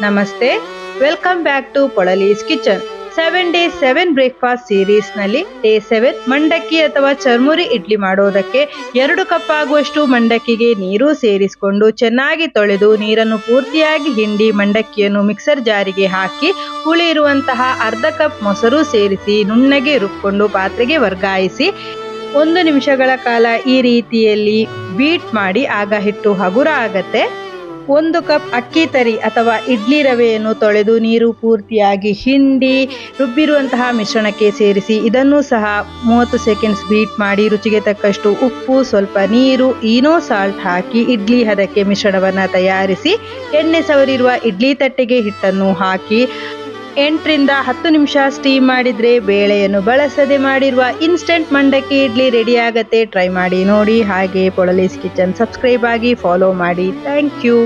ನಮಸ್ತೆ, welcome back to Polali's kitchen. 7 days 7 breakfast series ನಲ್ಲಿ day 7 ಮಂಡಕ್ಕಿ ಅಥವಾ ಚರ್ಮುರಿ ಇಡ್ಲಿ ಮಾಡೋದಕ್ಕೆ 2 ಕಪ್ ಆಗುವಷ್ಟು ಮಂಡಕ್ಕಿಗೆ ನೀರು ಸೇರಿಸಿಕೊಂಡು ಚೆನ್ನಾಗಿ ತೊಳೆದು ನೀರನ್ನು ಪೂರ್ತಿಯಾಗಿ ಹಿಂಡಿ ಮಂಡಕ್ಕಿಯನ್ನು ಮಿಕ್ಸರ್ ಜಾರಿಗೆ ಹಾಕಿ ಹುಳಿ ಇರುವಂತಹ ಅರ್ಧ ಕಪ್ ಮೊಸರು ಸೇರಿಸಿ ನುಣ್ಣಗೆ ರುಬ್ಕೊಂಡು ಪಾತ್ರೆಗೆ ವರ್ಗಾಯಿಸಿ 1 ನಿಮಿಷಗಳ ಕಾಲ ಈ ರೀತಿಯಲ್ಲಿ ಬೀಟ್ ಮಾಡಿ ಆಗ ಹಿಟ್ಟು ಹಗುರ ಆಗತ್ತೆ. 1 ಕಪ್ ಅಕ್ಕಿ ತರಿ ಅಥವಾ ಇಡ್ಲಿ ರವೆಯನ್ನು ತೊಳೆದು ನೀರು ಪೂರ್ತಿಯಾಗಿ ಹಿಂಡಿ ರುಬ್ಬಿರುವಂತಹ ಮಿಶ್ರಣಕ್ಕೆ ಸೇರಿಸಿ ಇದನ್ನು ಸಹ 30 ಸೆಕೆಂಡ್ಸ್ ಬೀಟ್ ಮಾಡಿ ರುಚಿಗೆ ತಕ್ಕಷ್ಟು ಉಪ್ಪು, ಸ್ವಲ್ಪ ನೀರು, ಈನೋ ಸಾಲ್ಟ್ ಹಾಕಿ ಇಡ್ಲಿ ಹದಕ್ಕೆ ಮಿಶ್ರಣವನ್ನು ತಯಾರಿಸಿ ಎಣ್ಣೆ ಸವರಿರುವ ಇಡ್ಲಿ ತಟ್ಟೆಗೆ ಹಿಟ್ಟನ್ನು ಹಾಕಿ 8 ರಿಂದ 10 ನಿಮಿಷ ಸ್ಟೀಮ್ ಮಾಡಿದರೆ ಬೇಳೆಯನ್ನು ಬಳಸದೆ ಮಾಡಿರುವ ಇನ್ಸ್ಟೆಂಟ್ ಮಂಡಕ್ಕಿ ಇಡ್ಲಿ ರೆಡಿ ಆಗತ್ತೆ. ಟ್ರೈ ಮಾಡಿ ನೋಡಿ. ಹಾಗೆ ಪೊಳಲೀಸ್ ಕಿಚನ್ ಸಬ್ಸ್ಕ್ರೈಬ್ ಆಗಿ ಫಾಲೋ ಮಾಡಿ. Thank you.